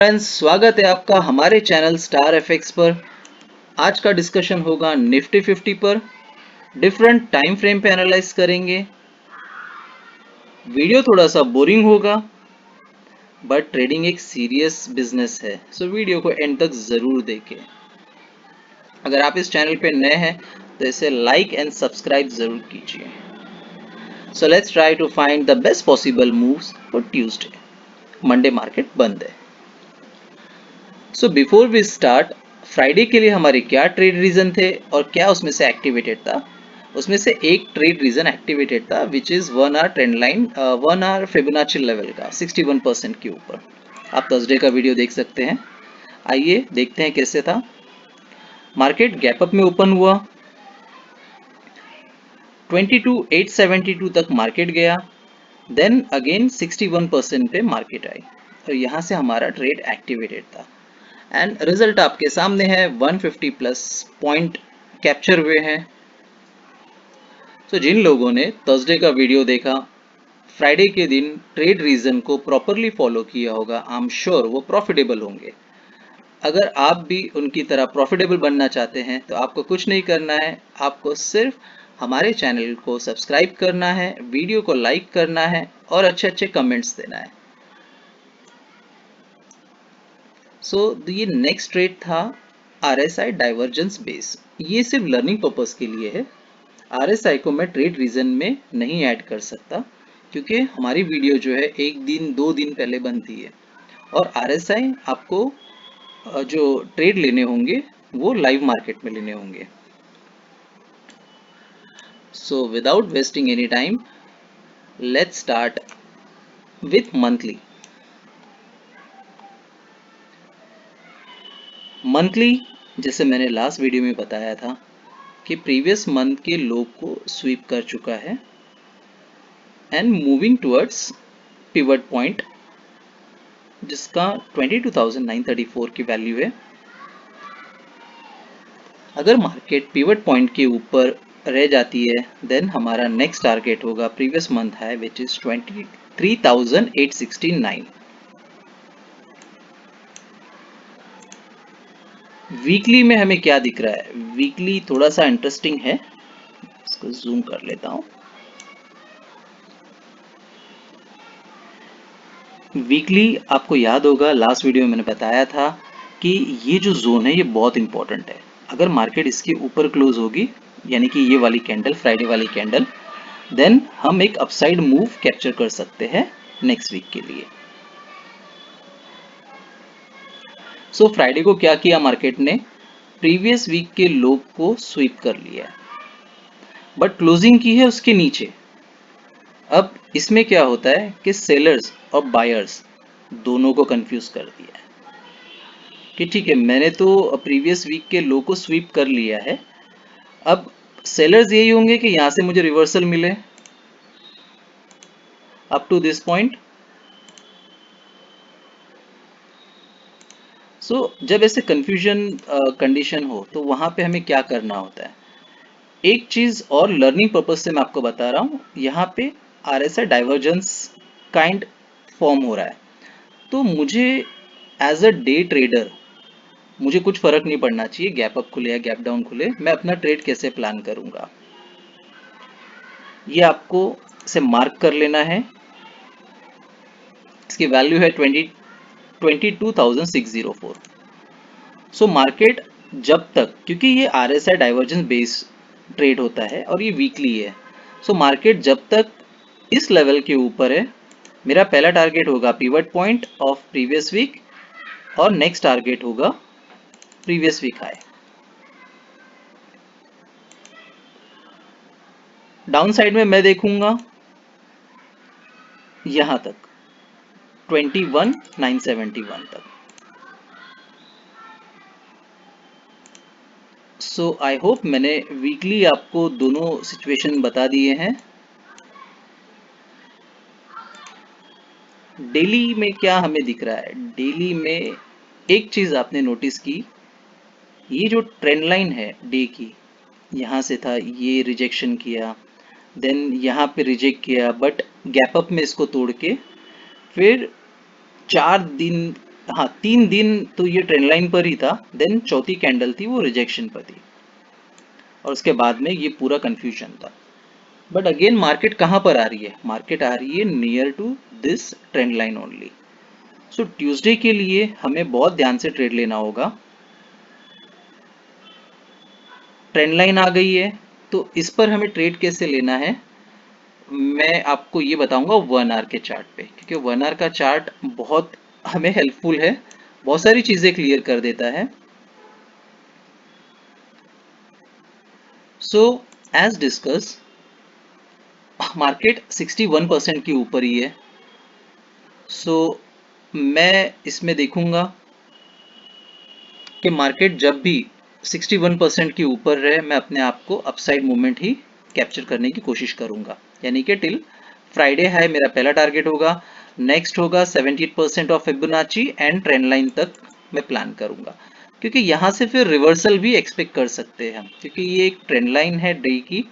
Friends, स्वागत है आपका हमारे चैनल स्टार एफएक्स पर। आज का डिस्कशन होगा निफ्टी 50 पर। डिफरेंट टाइम फ्रेम पे एनालाइज करेंगे। वीडियो थोड़ा सा बोरिंग होगा, बट ट्रेडिंग एक सीरियस बिजनेस है, सो वीडियो को एंड तक जरूर देखें। अगर आप इस चैनल पे नए हैं तो इसे लाइक एंड सब्सक्राइब जरूर कीजिए। So let's try to find the best possible moves for Tuesday. Monday market बंद है। So before we start, Friday के लिए हमारे क्या ट्रेड रीजन थे और क्या उसमें से एक्टिवेटेड था। उसमें से एक ट्रेड रीजन एक्टिवेटेड था which is 1 hour trend line, 1 hour Fibonacci level का 61% के ऊपर। आप थर्सडे का वीडियो देख सकते हैं। आइए देखते हैं कैसे था। मार्केट गैप अप में ओपन हुआ, 22,872 तक मार्केट गया, देन अगेन 61% पे मार्केट आई और यहाँ से हमारा ट्रेड एक्टिवेटेड था। एंड रिजल्ट आपके सामने है, 150 प्लस पॉइंट कैप्चर हुए हैं। तो जिन लोगों ने थर्सडे का वीडियो देखा, फ्राइडे के दिन ट्रेड रीजन को प्रॉपरली फॉलो किया होगा, आई एम श्योर वो प्रॉफिटेबल होंगे। अगर आप भी उनकी तरह प्रॉफिटेबल बनना चाहते हैं तो आपको कुछ नहीं करना है, आपको सिर्फ हमारे चैनल को सब्सक्राइब करना है, वीडियो को लाइक करना है और अच्छे अच्छे कमेंट्स देना है। सो ये नेक्स्ट ट्रेड था आरएसआई डाइवर्जेंस बेस। ये सिर्फ लर्निंग पर्पस के लिए है। आरएसआई को मैं ट्रेड रीजन में नहीं ऐड कर सकता क्योंकि हमारी वीडियो जो है एक दिन दो दिन पहले बनती है और आरएसआई आपको जो ट्रेड लेने होंगे वो लाइव मार्केट में लेने होंगे। So without wasting any time, let's start with monthly. Monthly जैसे मैंने लास्ट वीडियो में बताया था कि प्रीवियस मंथ के लो को स्वीप कर चुका है and moving towards pivot point जिसका 22,934 की वैल्यू है। अगर मार्केट पिवट पॉइंट के ऊपर रह जाती है देन हमारा नेक्स्ट टारगेट होगा प्रीवियस मंथ है विच इज 23,869। वीकली में हमें क्या दिख रहा है? वीकली थोड़ा सा इंटरेस्टिंग है, इसको जूम कर लेता हूं। वीकली आपको याद होगा लास्ट वीडियो में मैंने बताया था कि ये जो जोन है ये बहुत इंपॉर्टेंट है। अगर मार्केट इसके ऊपर क्लोज होगी, यानी कि ये वाली कैंडल, फ्राइडे वाली कैंडल, देन हम एक अपसाइड मूव कैप्चर कर सकते हैं नेक्स्ट वीक के लिए। सो फ्राइडे को क्या किया मार्केट ने? प्रीवियस वीक के लो को स्वीप कर लिया बट क्लोजिंग की है उसके नीचे। अब इसमें क्या होता है कि सेलर्स और बायर्स दोनों को कंफ्यूज कर दिया है कि ठीक है, मैंने तो प्रीवियस वीक के लो को स्वीप कर लिया है, अब सेलर्स यही होंगे कि यहां से मुझे रिवर्सल मिले अप टू दिस पॉइंट। सो जब ऐसे कंफ्यूजन कंडीशन हो तो वहां पे हमें क्या करना होता है? एक चीज और लर्निंग पर्पज से मैं आपको बता रहा हूं, यहाँ पे आरएसआई डाइवर्जेंस काइंड फॉर्म हो रहा है, तो मुझे एज अ डे ट्रेडर मुझे कुछ फर्क नहीं पड़ना चाहिए गैप अप खुले या गैप डाउन खुले, मैं अपना ट्रेड कैसे प्लान करूंगा ये आपको से मार्क कर लेना है। इसकी वैल्यू है 22,604। सो मार्केट जब तक, क्योंकि ये आरएसआई डाइवर्जेंस बेस ट्रेड होता है और ये वीकली है, सो मार्केट जब तक इस लेवल के ऊपर है, मेरा पहला टारगेट होगा pivot point of previous week और नेक्स्ट टारगेट होगा previous week high. Down side में मैं देखूंगा यहां तक 21,971 तक। सो आई होप मैंने वीकली आपको दोनों सिचुएशन बता दिए हैं। डेली में क्या हमें दिख रहा है? डेली में एक चीज आपने नोटिस की, ये जो ट्रेंड लाइन है डे की, यहाँ से था, ये रिजेक्शन किया, देन यहाँ पे रिजेक्ट किया, बट गैप अप में इसको तोड़ के फिर 4 दिन हाँ 3 दिन तो ये ट्रेंड लाइन पर ही था, देन चौथी कैंडल थी वो रिजेक्शन पर थी, और उसके बाद में ये पूरा कंफ्यूजन था। बट अगेन मार्केट कहाँ पर आ रही है, मार्केट आ रही है near to this trend line only. So Tuesday के लिए हमें बहुत ध्यान से ट्रेड लेना होगा। ट्रेंड लाइन आ गई है, तो इस पर हमें ट्रेड कैसे लेना है मैं आपको ये बताऊंगा 1 आवर के चार्ट पे, क्योंकि 1 आवर का चार्ट बहुत हमें हेल्पफुल है, बहुत सारी चीजें क्लियर कर देता है। सो एज डिस्कस मार्केट 61% के ऊपर ही है। सो मैं इसमें देखूंगा कि मार्केट जब भी 61% के ऊपर रहे, मैं अपने आप को अपसाइड मूवमेंट ही कैप्चर करने की कोशिश करूंगा, यानी कि टिल फ्राइडे हाई मेरा पहला टारगेट होगा। नेक्स्ट होगा 78% of Fibonacci and trend line तक मैं प्लान करूंगा, क्योंकि यहाँ से फिर रिवर्सल भी एक्सपेक्ट कर सकते हैं हम, क्योंकि ये एक ट्रेंड लाइन है डे की,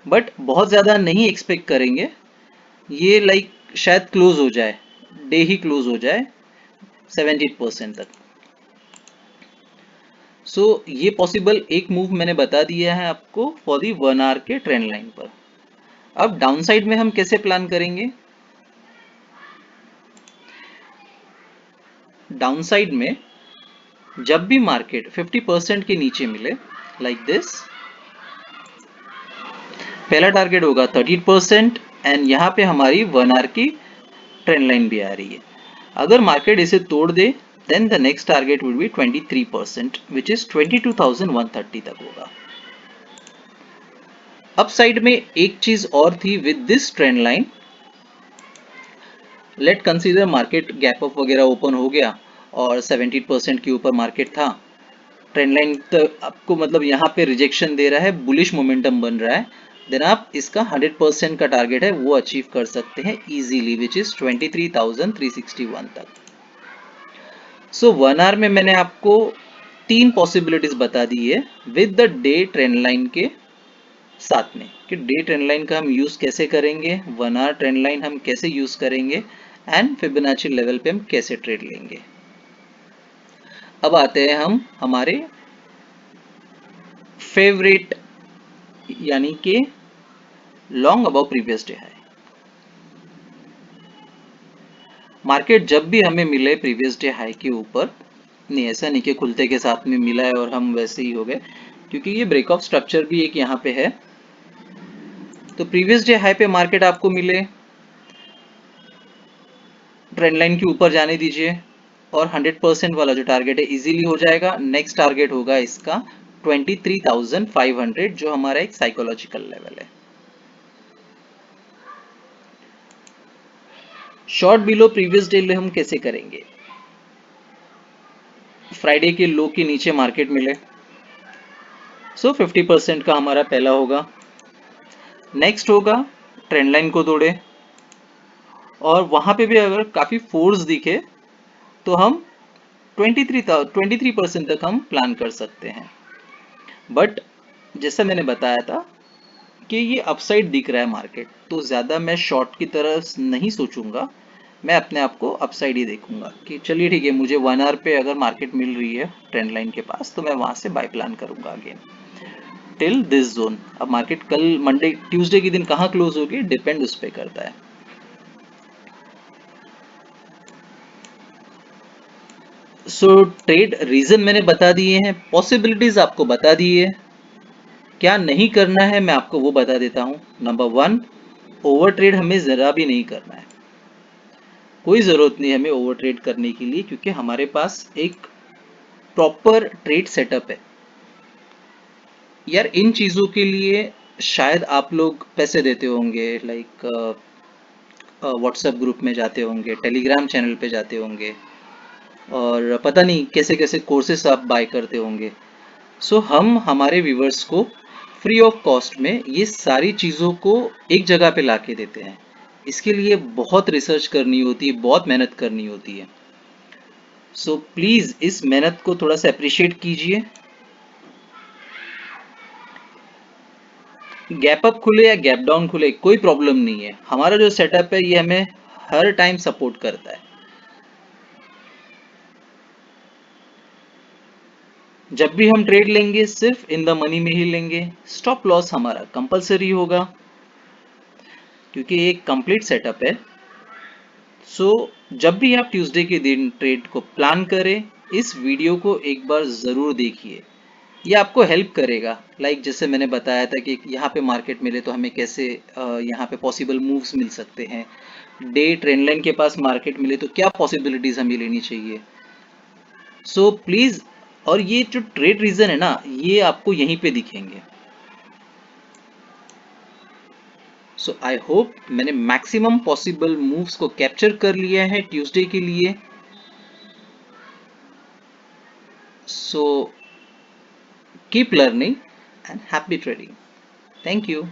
बट बहुत ज़्यादा नहीं एक्सपेक्ट करेंगे। ये लाइक शायद क्लोज हो जाए, डे ही क्लोज हो जाए 70% तक। सो ये पॉसिबल एक मूव मैंने बता दिया है आपको फॉर दी 1 आवर के ट्रेंड लाइन पर। अब डाउन साइड में हम कैसे प्लान करेंगे, डाउन साइड में जब भी मार्केट 50% के नीचे मिले लाइक दिस, पहला टारगेट होगा 13% एंड यहाँ पे हमारी 1 आवर की ट्रेंड लाइन भी आ रही है। अगर मार्केट इसे तोड़ दे then the next target would be 23% which is 22,130 तक होगा। अप साइड में एक चीज और थी with this trend line, late consider market gap up वगैरह ओपन हो गया और 70% के ऊपर मार्केट था, ट्रेंड लाइन तो आपको मतलब यहाँ पे रिजेक्शन दे रहा है, बुलिश मोमेंटम बन रहा है, देन आप इसका 100% का टारगेट है वो अचीव कर सकते हैं इजीली विच इज 23,361 तक। सो 1 आवर में मैंने आपको 3 पॉसिबिलिटीज बता दी है with the day trend line के साथ में, कि डे ट्रेंड लाइन का हम यूज कैसे करेंगे, 1 आवर ट्रेंड लाइन हम कैसे यूज करेंगे एंड फिबोनाची लेवल पे हम कैसे ट्रेड लेंगे। अब आते हैं हम हमारे फेवरेट, यानी कि long above previous day high. Market जब भी हमें मिले प्रीवियस डे हाई के ऊपर, नहीं ऐसा नहीं कि खुलते के साथ में मिला है और हम वैसे ही हो गए, क्योंकि ये ब्रेक ऑफ स्ट्रक्चर भी एक यहाँ पे है। तो प्रीवियस डे हाई पे मार्केट आपको मिले, ट्रेंड लाइन के ऊपर जाने दीजिए और 100% वाला जो टारगेट है इजीली हो जाएगा। नेक्स्ट टारगेट होगा इसका 23,500 जो हमारा एक साइकोलॉजिकल लेवल है। शॉर्ट बिलो प्रीवियस डे हम कैसे करेंगे, फ्राइडे के लो के नीचे मार्केट मिले, सो 50% का हमारा पहला होगा। नेक्स्ट होगा ट्रेंड लाइन को तोड़े और वहां पे भी अगर काफी फोर्स दिखे तो हम 23% तक हम प्लान कर सकते हैं। बट जैसा मैंने बताया था कि ये अपसाइड दिख रहा है मार्केट, तो ज़्यादा मैं शॉर्ट की तरफ नहीं सोचूंगा, मैं अपने आप को अपसाइड ही देखूंगा कि चलिए ठीक है, मुझे 1 आवर पे अगर मार्केट मिल रही है ट्रेंड लाइन के पास तो मैं वहां से बाय प्लान करूंगा अगेन टिल दिस जोन। अब मार्केट कल मंडे ट्यूसडे के दिन कहाँ क्लोज होगी डिपेंड उस पर करता है। सो ट्रेड रीजन मैंने बता दिए हैं, पॉसिबिलिटीज आपको बता दी है, क्या नहीं करना है मैं आपको वो बता देता हूँ। नंबर 1, ओवर ट्रेड हमें जरा भी नहीं करना है, कोई ज़रूरत नहीं है हमें ओवर ट्रेड करने के लिए, क्योंकि हमारे पास एक प्रॉपर ट्रेड सेटअप है। यार इन चीज़ों के लिए शायद आप लोग पैसे देते होंगे, लाइक व्हाट्सएप ग्रुप में जाते होंगे, टेलीग्राम चैनल पे जाते होंगे, और पता नहीं कैसे कैसे कोर्सेस आप बाय करते होंगे। सो हम हमारे व्यूवर्स को फ्री ऑफ कॉस्ट में ये सारी चीज़ों को एक जगह पे ला के देते हैं। इसके लिए बहुत रिसर्च करनी होती है, बहुत मेहनत करनी होती है। सो प्लीज़ इस मेहनत को थोड़ा सा अप्रिशिएट कीजिए। गैप अप खुले या गैप डाउन खुले कोई प्रॉब्लम नहीं है, हमारा जो सेटअप है ये हमें हर टाइम सपोर्ट करता है। जब भी हम ट्रेड लेंगे सिर्फ इन द मनी में ही लेंगे। स्टॉप लॉस हमारा कंपलसरी होगा क्योंकि ये एक कंप्लीट सेटअप है। सो जब भी आप ट्यूसडे के दिन ट्रेड को प्लान करें, इस वीडियो को एक बार ज़रूर देखिए। ये आपको हेल्प करेगा। जैसे मैंने बताया था कि यहाँ पे मार्केट मिले तो हमें कैसे यहाँ पे पॉसिबल मूव्स मिल सकते हैं। डे ट्रेंड लाइन के पास मार्केट मिले तो क्या पॉसिबिलिटीज हमें लेनी चाहिए। सो प्लीज, और ये जो ट्रेड रीजन है ना, ये आपको यहीं पे दिखेंगे। सो आई होप मैंने मैक्सिमम पॉसिबल मूव्स को कैप्चर कर लिया है ट्यूसडे के लिए। So keep learning and happy trading. Thank you.